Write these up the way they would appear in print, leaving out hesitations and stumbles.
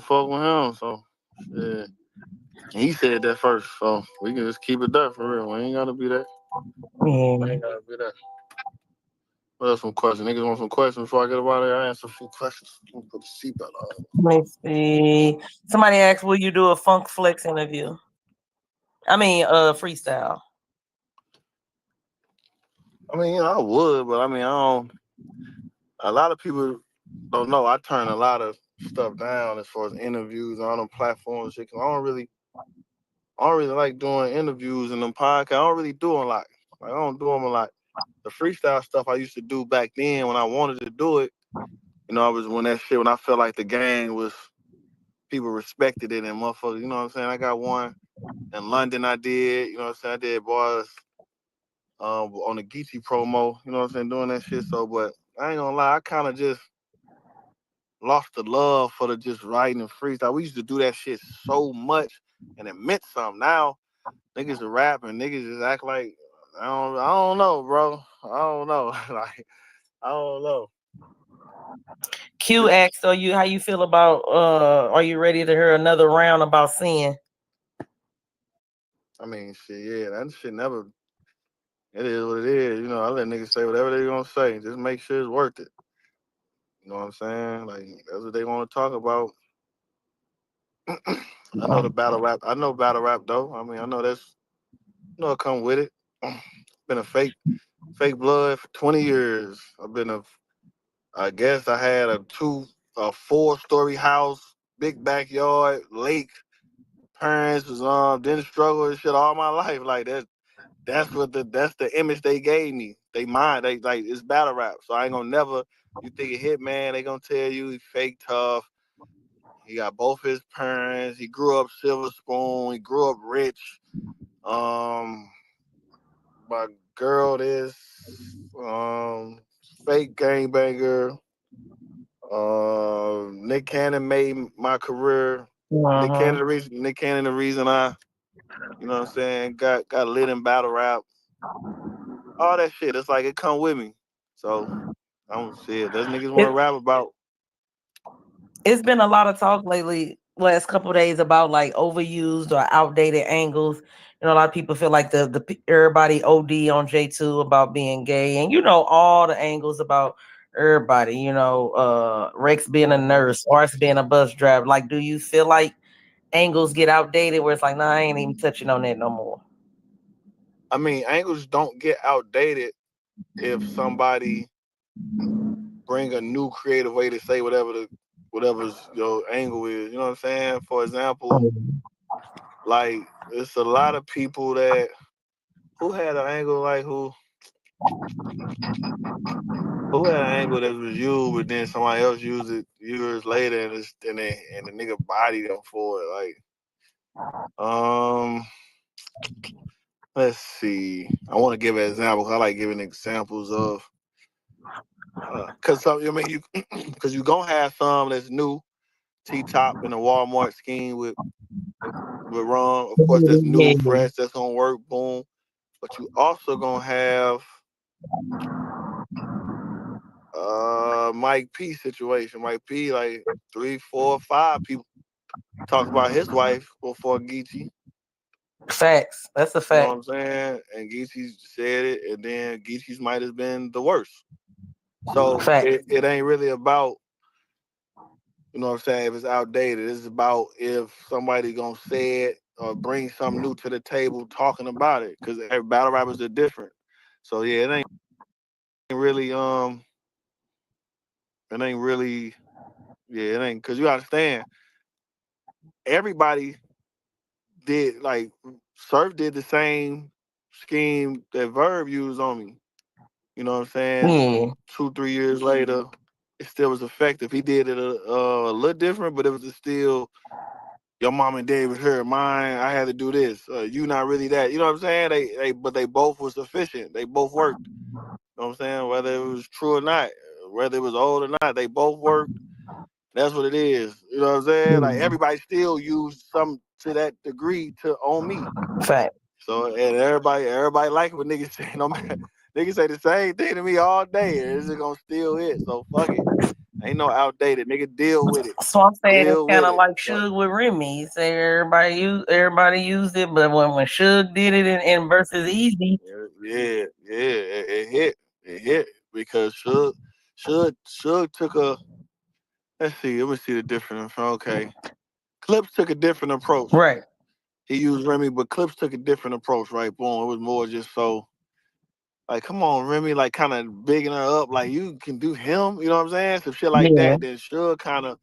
fuck with him. So yeah, he said that first. So we can just keep it that for real. We ain't gotta be that. We Mm. ain't gotta be that. What else? Some questions. Niggas want some questions before I get about it. I answer a few questions. I'm gonna put the seatbelt on. Let me see. Somebody asked, "Will you do a Funk Flex interview?" I mean, freestyle. I mean, I would, but I mean, I don't. A lot of people don't know. I turn a lot of stuff down as far as interviews on them platforms. And shit, 'cause I don't really like doing interviews and them podcasts. I don't really do them a lot. Like, I don't do them a lot. The freestyle stuff I used to do back then when I wanted to do it. I was when that shit when I felt like the game was people respected it and motherfuckers. You know what I'm saying? I got one in London. I did. You know what I'm saying? I did bars on the Geechee promo. You know what I'm saying? Doing that shit. So, but I ain't gonna lie. I kind of just lost the love for the just writing and freestyle. We used to do that shit so much, and it meant something. Now niggas are rapping, niggas just act like I don't know, bro. I don't know, like I don't know. Q Just, asked, "Are you how you feel about? Are you ready to hear another round about sin?" I mean, shit, yeah, that shit never. It is what it is. I let niggas say whatever they gonna say. Just make sure it's worth it. You know what I'm saying? Like that's what they want to talk about. I know the battle rap. I know battle rap though. I mean, I know that's it come with it. Been a fake blood for 20 years. I guess I had a 4-story house, big backyard, lake. Parents was didn't struggle and shit all my life. Like that. That's the image they gave me. They mind. They like it's battle rap. So I ain't gonna never. You think a Hitman? They gonna tell you he fake tough. He got both his parents. He grew up silver spoon. He grew up rich. Um, my girl is fake gangbanger. Nick Cannon made my career. Uh-huh. Nick Cannon the reason I, what I'm saying, got lit in battle rap. All that shit. It's like it come with me. So I'm shit. That's niggas want to It, rap about. it's been a lot of talk lately, last couple of days about like overused or outdated angles. A lot of people feel like everybody OD on J2 about being gay, and all the angles about everybody. Rex being a nurse, Ars being a bus driver. Like, do you feel like angles get outdated where it's like, nah, I ain't even touching on that no more? I mean, angles don't get outdated if somebody bring a new creative way to say whatever's your angle is. You know what I'm saying? For example, like it's a lot of people that who had an angle like who had an angle that was you, but then somebody else used it years later, and the nigga bodied them for it. Like, let's see. I want to give an example. I like giving examples of, cause some, I mean, cause you gonna have some that's new, T top in a Walmart scheme with Ron. Of course, that's new, Yeah. fresh, that's gonna work, boom. But you also gonna have Mike P situation. Mike P like 3, 4, 5 people talked about his wife before Geechee. Facts. That's a You know what fact. I'm saying? And Geechee said it, and then Geechee's might have been the worst. So Fact. it ain't really about, you know what I'm saying, if it's outdated. It's about if somebody gonna say it or bring something new to the table talking about it. Cause every battle rappers are different. So yeah, really it ain't really yeah, it ain't cause you understand everybody did like Surf did the same scheme that Verb used on me. You know what I'm saying? Yeah. 2, 3 years later, it still was effective. He did it a little different, but it was still your mom and dad was here. Mine, I had to do this. You not really that. You know what I'm saying? But they both was sufficient. They both worked. You know what I'm saying? Whether it was true or not, whether it was old or not, they both worked. That's what it is. You know what I'm saying? Like Mm. everybody still used some to that degree to on me. Fact. So and everybody like what niggas say. No matter niggas say the same thing to me all day. It's just gonna still hit. So fuck it. Ain't no outdated. Nigga, deal with it. So I'm saying it's Deal kind with of it. like Suge with Remy. He said everybody used it, but when Suge did it in versus Easy, It hit. It hit because Suge took a. Let's see. Let me see the difference. Okay, Clips took a different approach. right? He used Remy, but Clips took a different approach. Right, boom. It was more just so. Like, come on, Remy, like kind of bigging her up, like you can do him, you know what I'm saying? Some shit like Yeah, that. Then Suge kind of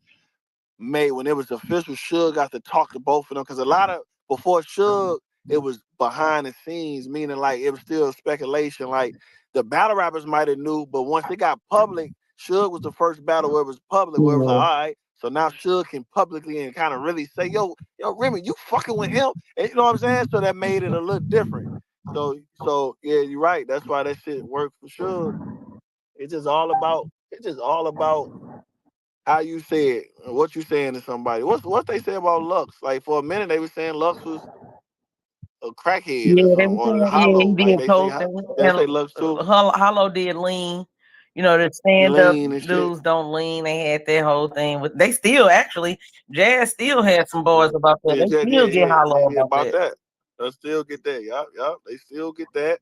made when it was official. Suge got to talk to both of them because a lot of before Suge, it was behind the scenes, meaning like it was still speculation. Like the battle rappers might have knew, but once it got public, Suge was the first battle where it was public, where it was like, yeah, all right. So now Suge can publicly and kind of really say, yo, Remy, you fucking with him, and you know what I'm saying? So that made it a little different. So yeah, you're right. That's why that shit worked for Suge. It's just all about how you say it, what you saying to somebody. What they say about Lux? Like for a minute they were saying Lux was a crackhead or yeah. They something, were or saying, yeah, he hollow. Like did they say, coke they and say Lux too. Hollow did lean. You know, the stand up Lean and shit. dudes don't lean. They had that whole thing with. They still actually Jazz still had some bars about that. Yeah, They yeah, still get hollow yeah, about about that. that. They still get that. Yup. They still get that.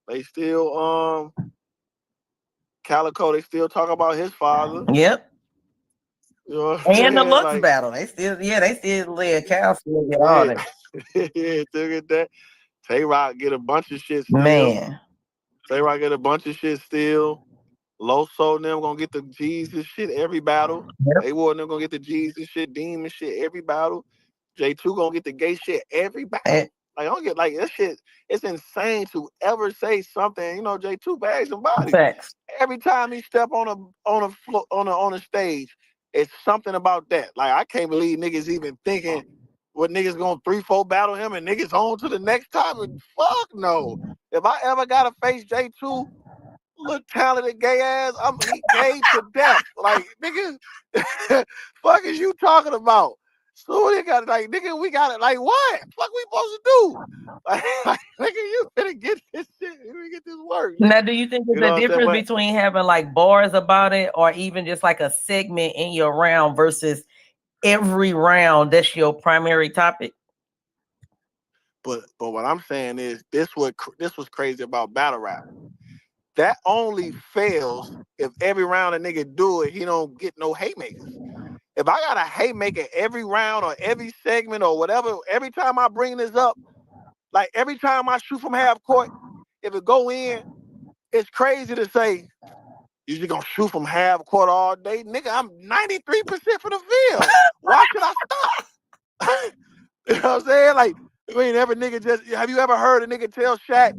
They still Calico. They still talk about his father. Yep. You know what I'm And the saying? Lux Like battle. They still lay a cow still get all yeah, that. yeah, still get that. Tay Rock get a bunch of shit still. Man. Tay Rock get a bunch of shit still. Loso and them gonna get the Jesus shit every battle. Yep. A-Ward and them gonna get the Jesus shit, demon shit every battle. J2 gonna get the gay shit every Eh, battle. Like I don't get like that shit. It's insane to ever say something. You know, J2 bags and body. facts. Every time he step on a stage, it's something about that. Like I can't believe niggas even thinking what niggas gonna 3-4 battle him and niggas on to the next time. Fuck no. If I ever gotta face J2, little talented gay ass, he gay to death. Like nigga, fuck is you talking about? So they got like nigga, we got it. Like what? Fuck we supposed to do? Like nigga, you better get this shit. You better get this work. Now, do you think You there's know a what I'm saying? difference between having like bars about it or even just like a segment in your round versus every round that's your primary topic? But what I'm saying is this was crazy about battle rap. That only fails if every round a nigga do it, he don't get no haymakers. If I got a haymaker every round or every segment or whatever, every time I bring this up, like every time I shoot from half court, if it go in, it's crazy to say you just gonna shoot from half court all day, nigga. I'm 93% from the field. Why should I stop? You know what I'm saying? Like, I mean, every nigga just have you ever heard a nigga tell Shaq,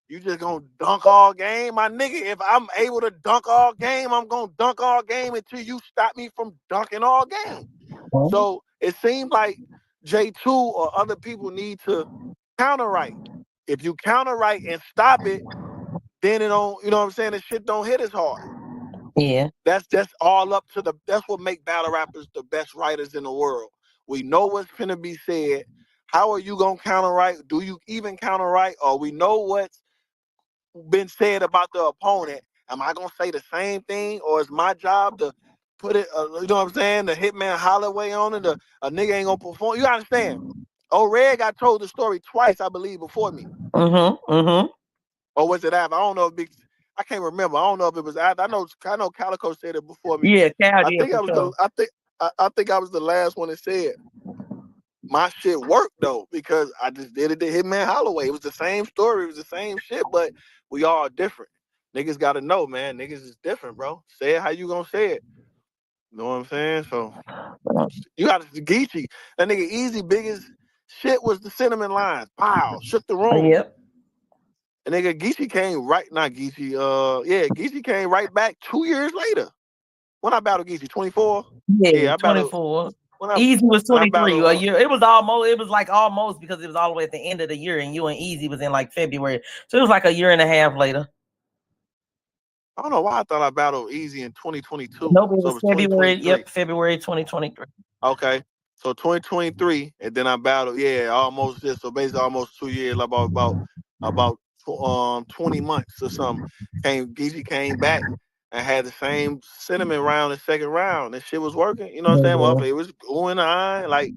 you just gonna dunk all game? My nigga, if I'm able to dunk all game, I'm gonna dunk all game until you stop me from dunking all game. So it seems like J2 or other people need to counter right. If you counter right and stop it, then it don't, you know what I'm saying? The shit don't hit as hard. Yeah. That's all up to that's what make battle rappers the best writers in the world. We know what's gonna be said. How are you gonna counter right? Do you even counter right? Or we know what's been said about the opponent. Am I gonna say the same thing, or is my job to put it? You know what I'm saying? The Hitman Holloway on it. A nigga ain't gonna perform. You understand? Oh, Red got told the story twice, I believe, before me. Mm-hmm. Mm-hmm. Or was it after? I don't know if I can't remember. I don't know if it was after. I know Calico said it before me. Yeah, Cal I did think for I was the sure. I think I was the last one that said my shit worked though, because I just did it to Hitman Holloway. It was the same story, it was the same shit, but we all different. Niggas gotta know, man. Niggas is different, bro. Say it how you gonna say it. You know what I'm saying? So you got Geechee. That nigga Easy biggest shit was the cinnamon lines. Pow, shook the room. Yep. And nigga Geechee came right, not Geechee, Geechee came right back 2 years later. When I battled Geechee, 24? Yeah, Yeah, I battled 24. when I Easy was when I 23 a battled year. It was like almost because it was all the way at the end of the year, and you and Easy was in like February. So it was like a year and a half later. I don't know why I thought I battled Easy in 2022. Nope, it So it was was February. 2023. Yep, February 2023. Okay. So 2023, and then I battled, almost this. So basically almost 2 years, about 20 months or something. Geechee came back. and had the same cinnamon round in second round. That shit was working. You know what I'm saying? Mhm. Motherfucker, it was going on. Like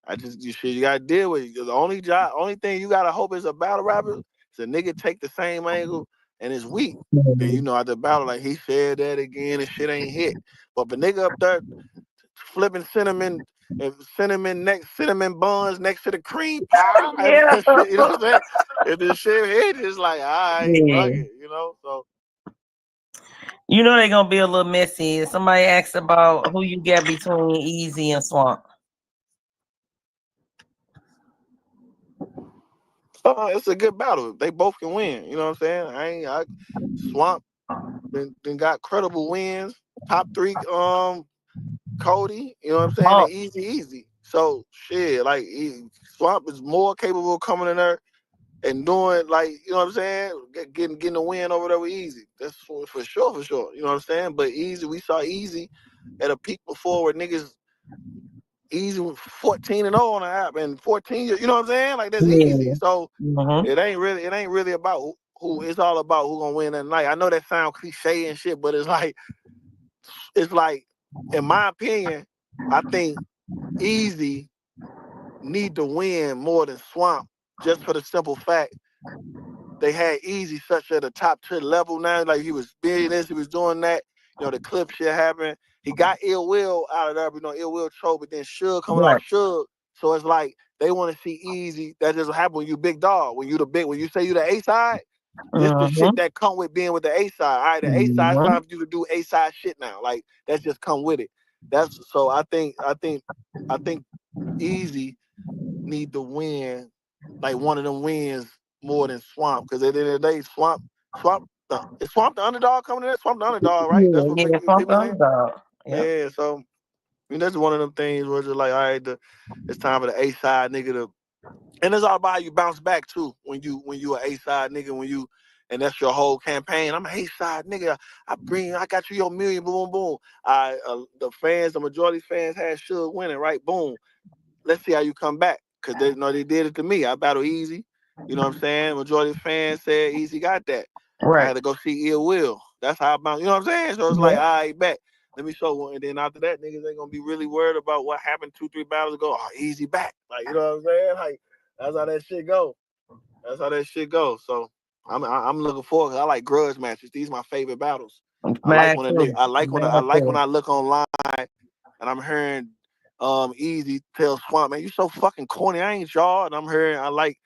I just you gotta deal with it. The only thing you gotta hope is a battle rapper is a nigga take the same angle and it's weak. Then you Mhm. know at the battle like he said that again and shit ain't hit. But if a nigga up there flipping cinnamon and cinnamon buns next to the cream pie and Yeah. shit, you know what I'm saying? If this shit hit, it's like, all right, fuck Yeah. it, you know? So You know they're gonna be a little messy. Somebody asked about who you get between Easy and Swamp. it's a good battle. They both can win. You know what I'm saying? I Swamp then got credible wins. Top three, Cody. You know what I'm saying? And Oh, easy. So shit, like Swamp is more capable of coming in there and doing like you know what I'm saying, getting a win over there with Easy. That's for sure, for sure. You know what I'm saying? But Easy, we saw Easy at a peak before where niggas Easy was 14-0 on the app and 14. You know what I'm saying? Like that's easy. yeah. So Mm-hmm. it ain't really about who. It's all about who gonna win that night. I know that sounds cliche and shit, but it's like in my opinion, I think Easy need to win more than Swamp just for the simple fact they had Easy such at a top tier level now. Like he was being this, he was doing that. You know, the clip shit happened. He got Ill Will out of there, but Ill Will troll, but then Suge coming off Right. Suge. So it's like they want to see Easy. That just happen when you big dog. When you say you the A side, this the shit Mm-hmm. that come with being with the A side. All right, the A side, it's Mm-hmm. time for you to do A side shit now. Like that's just come with it. That's so I think Easy need to win like one of them wins more than Swamp because at the end of the day, is Swamp the underdog coming in there? Swamp the underdog, right? That's Yeah, what yeah, Swamp people the saying. underdog. Yep. Yeah, so that's one of them things where it's just like, all right, it's time for the A side nigga to, and it's all about how you bounce back too when you an A side nigga and that's your whole campaign. I'm an A side nigga. I got you your million, boom, boom, boom. The majority fans had Suge winning, right? Boom. Let's see how you come back. Cause they did it to me. I battle Easy. You know what I'm saying? Majority of fans said Easy got that. I Right. had to go see Ill Will. That's how I bounce. You know what I'm saying? So it's like, Yep. all right, bet. Let me show one. And then after that, niggas ain't gonna be really worried about what happened 2, 3 battles ago. Oh, Easy back. Like, you know what I'm saying? Like, that's how that shit go. That's how that shit goes. So I'm looking forward. 'Cause I like grudge matches. These are my favorite battles. I like Mad when a nigga. too. I like when I Mad like when too. I look online and I'm hearing Easy tell Swamp, man, you so fucking corny. I ain't y'all. And I'm hearing I like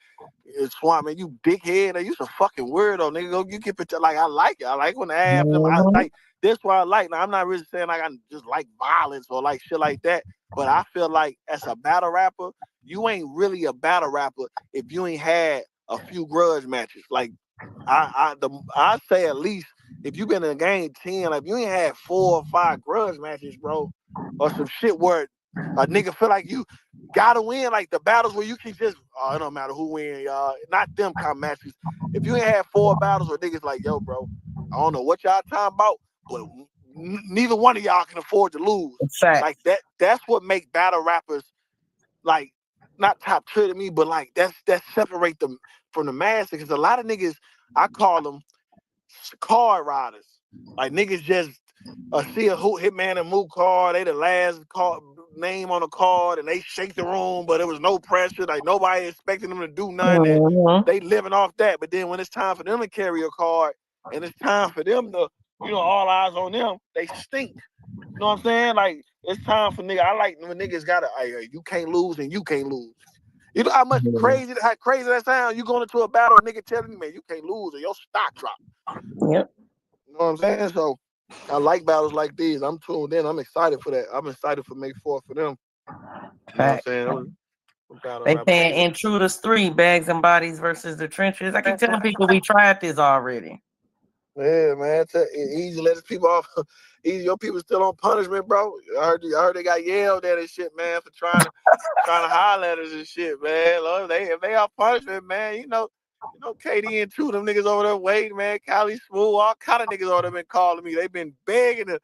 Swamp, man, you dickhead. You a fucking weirdo, nigga. Go, you get like I like it. I like when they have them. I Mm-hmm. like that's why I like. Now I'm not really saying like I just like violence or like shit like that. But I feel like as a battle rapper, you ain't really a battle rapper if you ain't had a few grudge matches. Like I say at least if you been in the game 10, like if you ain't had 4 or 5 grudge matches, bro, or some shit where a nigga feel like you gotta win, like the battles where you can just it don't matter who win, y'all. Not them kind of matches. If you ain't had 4 battles where niggas like, yo, bro, I don't know what y'all talking about, but neither one of y'all can afford to lose. Like Facts. that's what make battle rappers like not top tier to me, but like that separate them from the masses. Because a lot of niggas, I call them card riders. Like niggas just see a Hitman and Mook card, they the last card name on the card, and they shake the room, but it was no pressure. Like nobody expecting them to do nothing, and Mm-hmm. they living off that. But then when it's time for them to carry a card, and it's time for them to, all eyes on them, they stink. You know what I'm saying? Like it's time for nigga. I like when niggas gotta, you can't lose and you can't lose. You know how crazy that sounds. You going into a battle, a nigga telling you, man, you can't lose or your stock drop. Yep. You know what I'm saying? So I like battles like these. I'm tuned in. I'm excited for that. I'm excited for May 4th for them. You know what I'm Facts. saying? Those battle They rappers. saying Intruders 3, Bags and Bodies versus the Trenches. I keep telling people we tried this already. Yeah, man. Easy let his people off. Easy, your people still on punishment, bro. I heard they got yelled at and shit, man, for trying to holler at us and shit, man. Lord, if they off punishment, man, KD and two them niggas over there waiting, man. Cali Smooth, all kind of niggas over there been calling me. They been begging to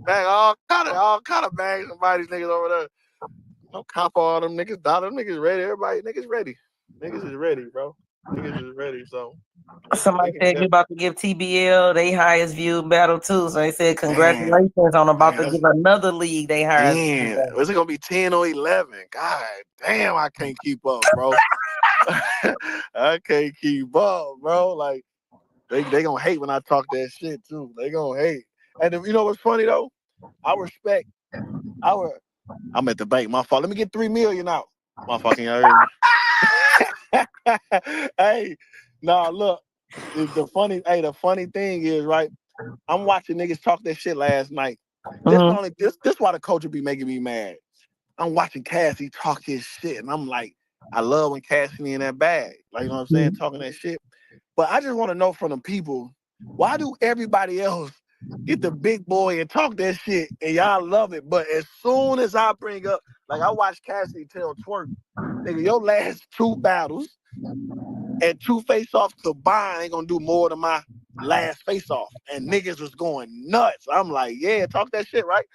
bag all kind of bags somebody's niggas over there. No cop all them niggas, them niggas ready. Everybody niggas ready. Niggas is ready, bro. Niggas is ready. So. Somebody They can said you about to give TBL they highest viewed battle too. So they said man, congratulations on about man, to that's give another league they highest viewed 10. battle. Was it gonna be 10 or 11? God damn, I can't keep up, bro. I can't keep up, bro. Like they gonna hate when I talk that shit too. They gonna hate. And you know what's funny though? I respect our. I'm at the bank. My fault. Let me get 3 million out. Motherfucking, you heard me. Hey, nah, look. The funny thing is, right? I'm watching niggas talk that shit last night. Mm-hmm. This why the culture be making me mad. I'm watching Cassie talk his shit, and I'm like, I love when Cassie in that bag. Like, you know what I'm saying? Talking that shit. But I just want to know from the people, why do everybody else get the big boy and talk that shit and y'all love it? But as soon as I bring up, like I watched Cassidy tell Twerk, nigga, your last two battles and two face-offs combined ain't gonna do more than my last face-off. And niggas was going nuts. I'm like, yeah, talk that shit, right?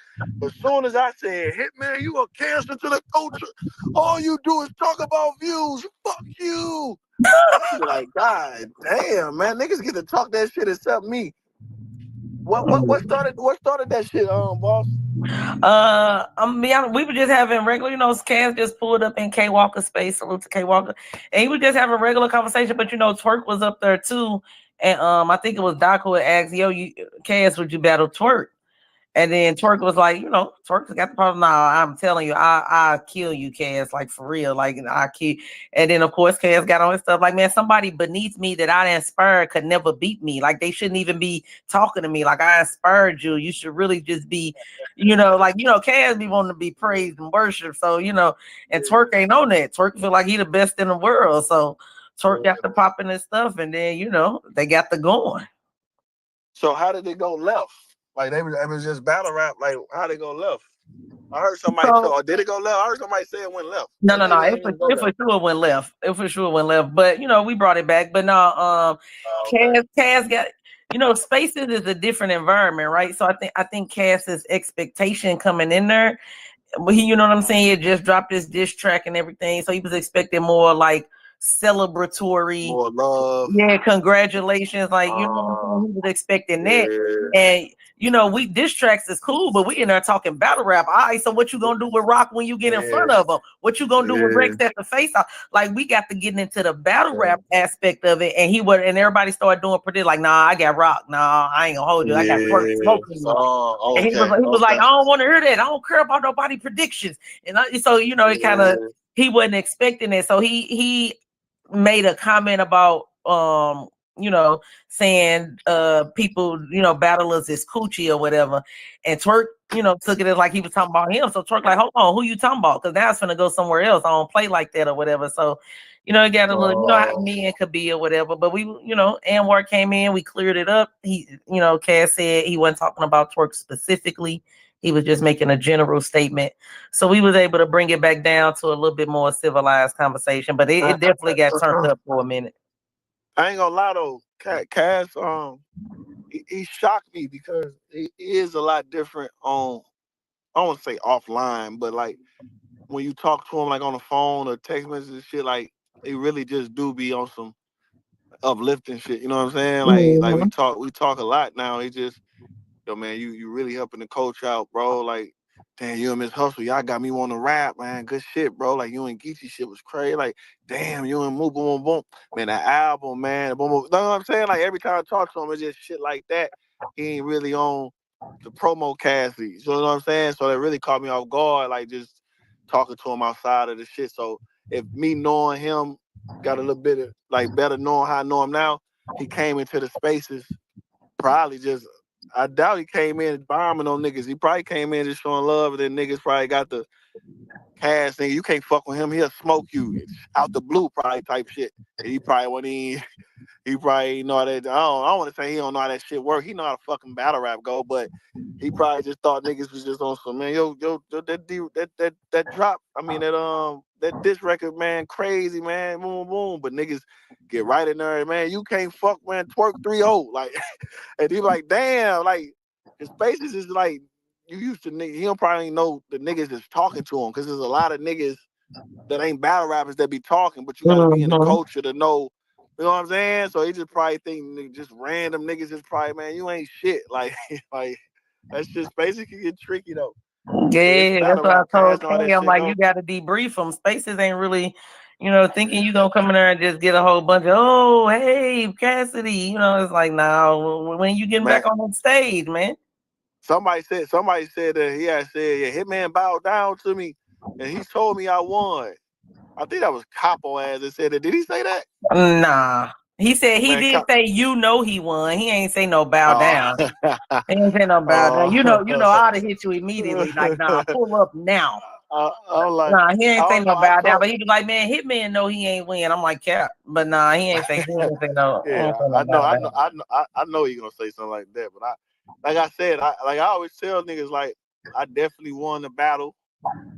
As soon as I said, Hitman, you a cancer to the culture. All you do is talk about views. Fuck you. I be like, God damn, man, niggas get to talk that shit except me. What started that shit, boss? I'm be honest, we were just having regular, Cam just pulled up in K Walker space, salute to K Walker, and he was just having regular conversation. But Twerk was up there too, and I think it was Doc who had asked, "Yo, Cass, would you battle Twerk?" And then Twerk was like, Twerk's got the problem. Nah, I'm telling you, I kill you, Cass, like for real. Like I kill. And then of course Cass got on his stuff. Like, man, somebody beneath me that I inspired could never beat me. Like they shouldn't even be talking to me. Like I inspired you. You should really just be, Cass be wanting to be praised and worshiped. So, and Twerk ain't on that. Twerk feel like he the best in the world. So Twerk got the popping his stuff, and then they got the going. So how did it go left? Like it was just battle rap. Like how did it go left? I heard somebody tell. So Or did it go left? I heard somebody say it went left. no, Or no, no. maybe it ain't even go It left. for sure went left. It for sure went left. But we brought it back. But no, Oh, okay. Cass got spaces is a different environment, right? So I think Cass's expectation coming in there, but he, you know what I'm saying, he had just dropped his diss track and everything. So he was expecting more like celebratory. More love. Yeah, congratulations. Like, what I'm Uh, saying? He was expecting that. yeah, And we diss tracks is cool, but we in there talking battle rap. All right, so what you gonna do with Rock when you get in yeah, front of him? What you gonna do with yeah, Rex at the face off? Like we got to get into the battle yeah, rap aspect of it. And and everybody started doing predict like, nah, I got Rock. Nah, I ain't gonna hold you. I got Twerk yeah. smoking you. Oh, And okay, he was like, okay. I don't want to hear that. I don't care about nobody predictions. And so it kind of Yeah, he wasn't expecting it. So he made a comment about saying people, battlers is coochie or whatever. And Twerk, took it as like he was talking about him. So Twerk like, hold on, who you talking about? Because now it's gonna go somewhere else. I don't play like that or whatever. So, it got a little, how uh, men could be or whatever. But we, Anwar came in, we cleared it up. He, Cass said he wasn't talking about Twerk specifically. He was just making a general statement. So we was able to bring it back down to a little bit more civilized conversation. But it definitely got turned up for a minute. I ain't gonna lie though, Cass, he shocked me because he is a lot different on. I don't want to say offline, but like when you talk to him like on the phone or text messages and shit, like they really just do be on some uplifting shit. You know what I'm saying? Like Mhm. we talk a lot now. He just, yo man, you really helping the coach out, bro. Like, damn, you and Miss Hustle, y'all got me on the rap, man. Good shit, bro. Like you and Geechee shit was crazy. Like, damn, you and Move Boom Boom Boom. Man, that album, man. Boom, boom. You know what I'm saying? Like every time I talk to him, it's just shit like that. He ain't really on the promo Cassie. You know what I'm saying? So that really caught me off guard, like just talking to him outside of the shit. So if me knowing him got a little bit of like better knowing how I know him now, he came into the spaces probably just I doubt he came in bombing on niggas. He probably came in just showing love, and then niggas probably got the cash thing. You can't fuck with him. He'll smoke you out the blue, probably type shit. And he probably went in. He probably know how that. I don't want to say he don't know how that shit work. He know how to fucking battle rap go, but he probably just thought niggas was just on some man. Yo, that drop. I mean that diss record, man, crazy, man, boom boom. But niggas get right in there, man. You can't fuck, man. Twerk 3-0, like, and he like, damn, like his faces is like you used to. He don't probably know the niggas that's talking to him because there's a lot of niggas that ain't battle rappers that be talking, but you got to be in the Mhm. culture to know You know what I'm saying? So he just probably think just random niggas just probably, man, you ain't shit. Like, like that's just basically get tricky though. It's Yeah, that's battle what I rap told past all Kay. that I'm shit like, you though. got to debrief them. Spaces ain't really, thinking you gonna come in there and just get a whole bunch of, oh, hey, Cassidy. It's like, nah, when you getting Man, back on the stage, man. somebody said that he had said, yeah, Hitman bowed down to me and he told me I won. I think that was Capo ass that said that. Did he say that? Nah. He said he Man, did say he won. He ain't say no bow oh, down. He ain't say no bow down. I'd have hit you immediately. Like, nah, pull up now. I'm like, Nah, he I ain't say don't know. no I bow down. told, But he was like, man, Hitman know he ain't win. I'm like, cap. But nah, he yeah, ain't say no I know, bow I down. know, I know, I know he gonna say something like that. But like I said, I always tell niggas like I definitely won the battle.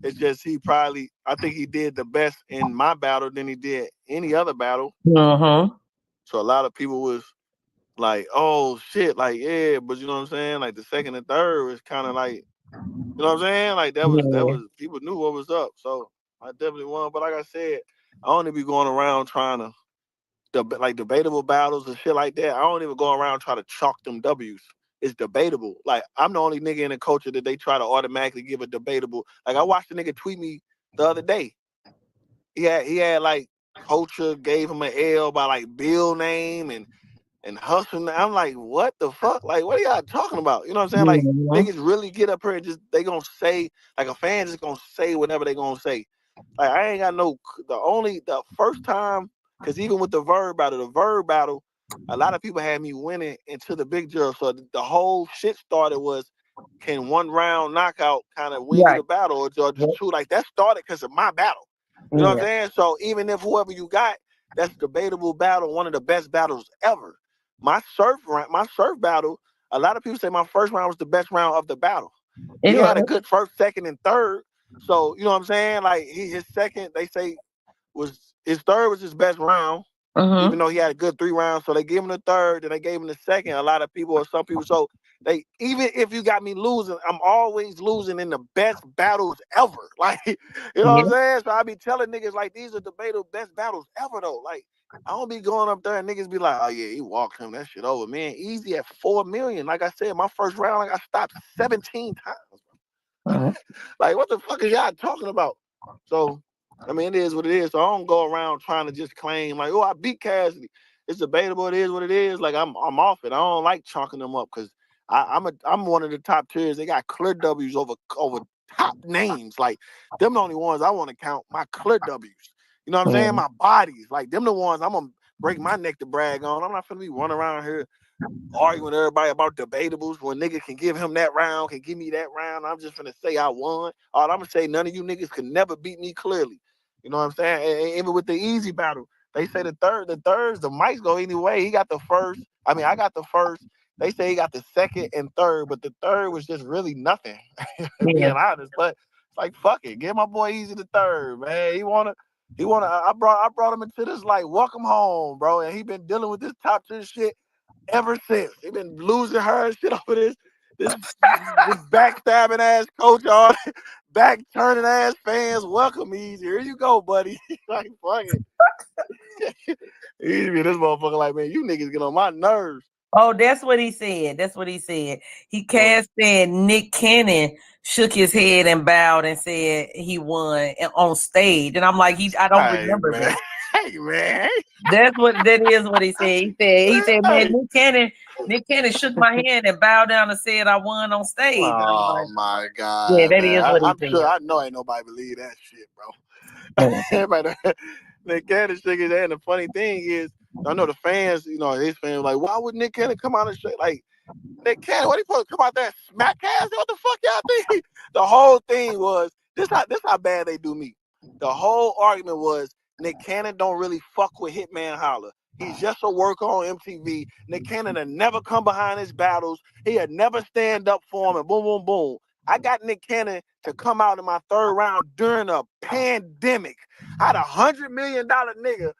It's just I think he did the best in my battle than he did any other battle. Mm-hmm. So a lot of people was like, oh shit, like yeah, but you know what I'm saying? Like the second and third was kind of like, you know what I'm saying? Like that Yeah. was people knew what was up. So I definitely won. But like I said, I don't even be going around trying to like debatable battles and shit like that. I don't even go around trying to chalk them W's. It's debatable. Like I'm the only nigga in the culture that they try to automatically give a debatable. Like I watched a nigga tweet me the other day. He had like culture gave him an L by like Bill name and hustling. I'm like, what the fuck? Like, what are y'all talking about? You know what I'm saying? Like Mhm. niggas really get up here and just they gonna say like a fan just gonna say whatever they gonna say. Like I ain't got no the first time because even with the verb battle, a lot of people had me winning into the big drill. So the whole shit started was can one round knockout kind of win you Right. the battle or just Yep. two like that started because of my battle. You know what I'm Yeah. saying? So even if whoever you got, that's debatable battle, one of the best battles ever. My surf battle, a lot of people say my first round was the best round of the battle. He It had a was. good first, second, and third. So you know what I'm saying? Like his second, they say was his third was his best round, even Mm-hmm. though he had a good 3 rounds. So they gave him the third, then they gave him the second. A lot of people or some people. So they even if you got me losing, I'm always losing in the best battles ever. Like you know what I'm Yeah. saying? So I be telling niggas like these are debatable best battles ever though. Like I don't be going up there and niggas be like, oh yeah, he walked him that shit over, man. Easy at 4 million. Like I said, my first round, like I stopped 17 times. Mhm. Like, what the fuck is y'all talking about? So, I mean, it is what it is. So I don't go around trying to just claim like, oh, I beat Cassidy. It's debatable. It is what it is. Like I'm off it. I don't like chalking them up because I'm one of the top tiers. They got clear W's over top names. Like them the only ones I want to count. My clear W's. You know what I'm saying? Yeah. My bodies. Like them the ones I'm gonna break my neck to brag on. I'm not gonna be running around here arguing with everybody about debatables when niggas can give him that round, can give me that round. I'm just gonna say I won. All I'm gonna say, none of you niggas can never beat me clearly. You know what I'm saying? And even with the easy battle, they say the mics go anyway. He got the first. I mean, I got the first. They say he got the second and third, but the third was just really nothing, being Yeah. honest. But it's like fuck it, give my boy Easy the third, man. He wanna. I brought him into this like welcome home, bro, and he been dealing with this top tier shit ever since. He been losing her and shit over this backstabbing ass coach, all back turning ass fans. Welcome, Easy. Here you go, buddy. Like fuck it. Easy, this motherfucker. Like man, you niggas get on my nerves. Oh, that's what he said. That's what he said. He Well, cast said Nick Cannon shook his head and bowed and said he won on stage. And I'm like, I don't hey remember man, that. hey man, That is what he said. He said, man, hey. Nick Cannon shook my hand and bowed down and said I won on stage. And I'm Oh like, my yeah, god, that man! is what he I'm sure said. I know ain't nobody believe that shit, bro. Mm. Everybody, Nick Cannon shaking his head. And the funny thing is, I know the fans, his fans like, why would Nick Cannon come out and shake? Like, Nick Cannon, what he supposed to come out there and smack ass? What the fuck y'all think? The whole thing was this how bad they do me. The whole argument was Nick Cannon don't really fuck with Hitman Holler. He's just a worker on MTV. Nick Cannon had never come behind his battles. He had never stand up for him and boom, boom, boom. I got Nick Cannon to come out in my third round during a pandemic. I had $100 million nigga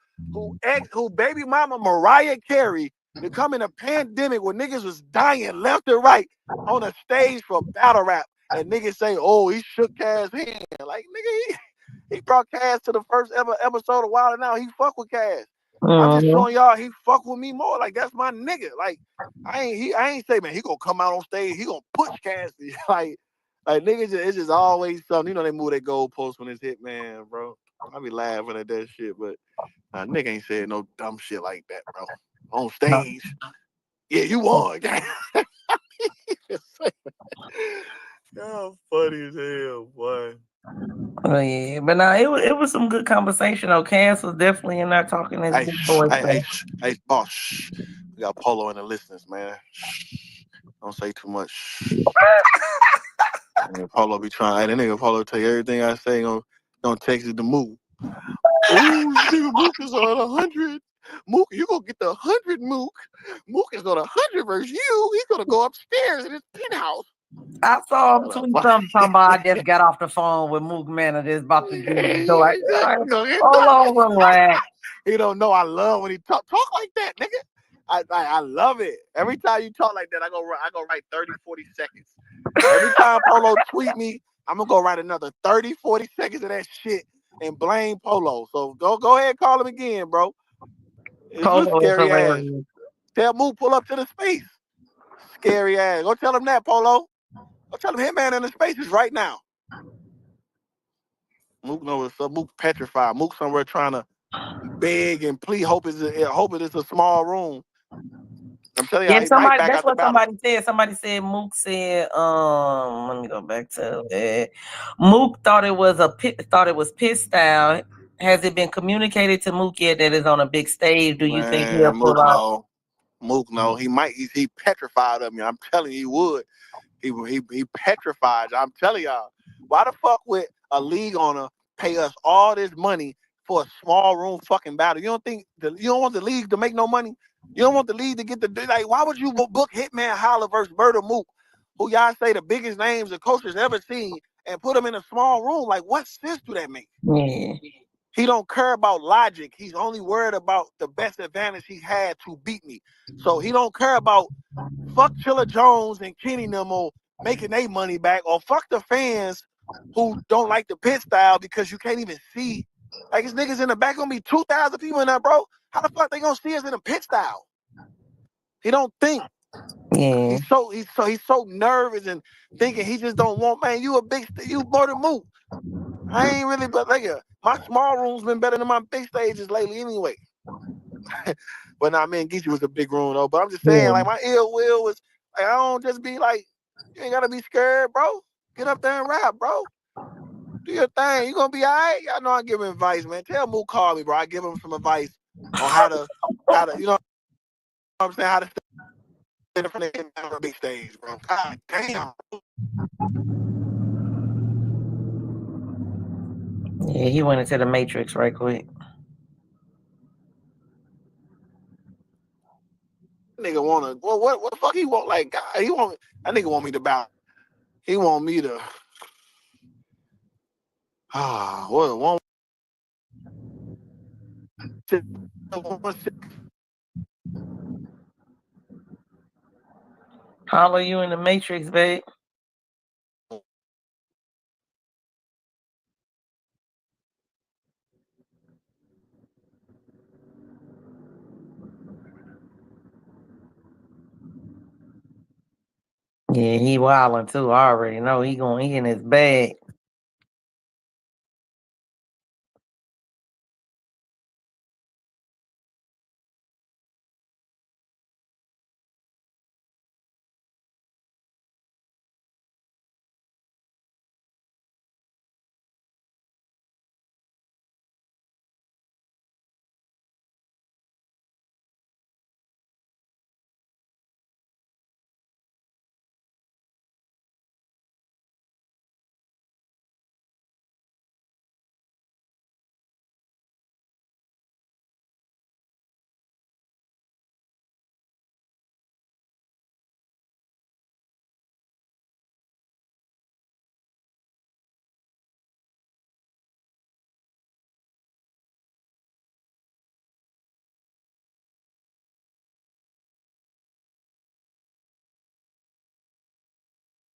who baby mama Mariah Carey to come in a pandemic where niggas was dying left and right on a stage for battle rap. And niggas say, oh, he shook Cass' hand. Like, nigga, he brought Cass to the first ever episode of Wild 'N Out. He fuck with Cass. I'm just Mm-hmm. showing y'all he fuck with me more. Like that's my nigga. Like I ain't say man he gonna come out on stage. He gonna push Cassidy. like niggas. It's just always something. You know they move their goalposts when it's Hitman, bro. I be laughing at that shit, but nigga ain't said no dumb shit like that, bro. On stage, yeah, you won. Y'all funny as hell, boy. Oh yeah, but now it was some good conversation. though. Cass was definitely in there talking his Hey, big boy hey, boss. Shh. We got Polo in the listeners, man. Shh. Don't say too much. Shh. And Polo be trying. Hey, that nigga Polo tell you everything I say. Gonna text it to Mook. Oh, nigga, Mook is on 100. Mook, you gonna get the 100, Mook. Mook is on 100 versus you. He's gonna go upstairs in his penthouse. I saw him Shut up, tweet boy. something talking about I just got off the phone with Mook Manager about to get his door. Exactly. Hold on, relax. He don't know I love when he talk like that, nigga. I love it. Every time you talk like that, I go write 30, 40 seconds. Every time Polo tweet me, I'm gonna go write another 30, 40 seconds of that shit and blame Polo. So go ahead, call him again, bro. It's your Polo is scary ass. hilarious. Tell Mook pull up to the space. Scary ass. Go tell him that, Polo. Go tell him Hitman in the spaces right now. Mook knows what's up. Mook petrified. Mook somewhere trying to beg and plead. Hope it is a small room. I'm telling y'all, Yeah, he might somebody back that's out the what battle. somebody said. Somebody said Mook said, let me go back to it. Mook thought it was pit style. Has it been communicated to Mook yet that is on a big stage? Do you think he'll Man, pull Mook out? no. Mook no. He might. He petrified of me. I'm telling you, he would. He petrified. I'm telling y'all. Why the fuck would a league owner pay us all this money for a small room fucking battle? You don't want the league to make no money? You don't want the league to get the like? Why would you book Hitman Holler versus Murder Mook, who y'all say the biggest names the coach has ever seen, and put them in a small room? Like, what sense do that make? Yeah. He don't care about logic. He's only worried about the best advantage he had to beat me. So he don't care about fuck Chilla Jones and Kenny Nemo making their money back, or fuck the fans who don't like the pit style because you can't even see. Like his niggas in the back gonna be 2,000 people in there, bro. How the fuck they gonna see us in a pit style? He don't think. Yeah. He's so nervous and thinking he just don't want, man. You more than move. I ain't really, but like my small room's been better than my big stages lately anyway. But nah, man, Geechee was a big room though. But I'm just saying, Yeah. like my ill will was like I don't just be like, you ain't gotta be scared, bro. Get up there and rap, bro. Do your thing. You gonna be all right. Y'all know I give him advice, man. Tell Mook call me, bro. I give him some advice on how to you know what I'm saying, how to stay in front of the big stage, bro. God damn. Yeah, he went into the Matrix right quick. Nigga wanna what the fuck he want? Like God, that nigga want me to bow. He want me to what one Hollow, you in the Matrix, babe. Yeah, he wilding too. I already know he in his bag.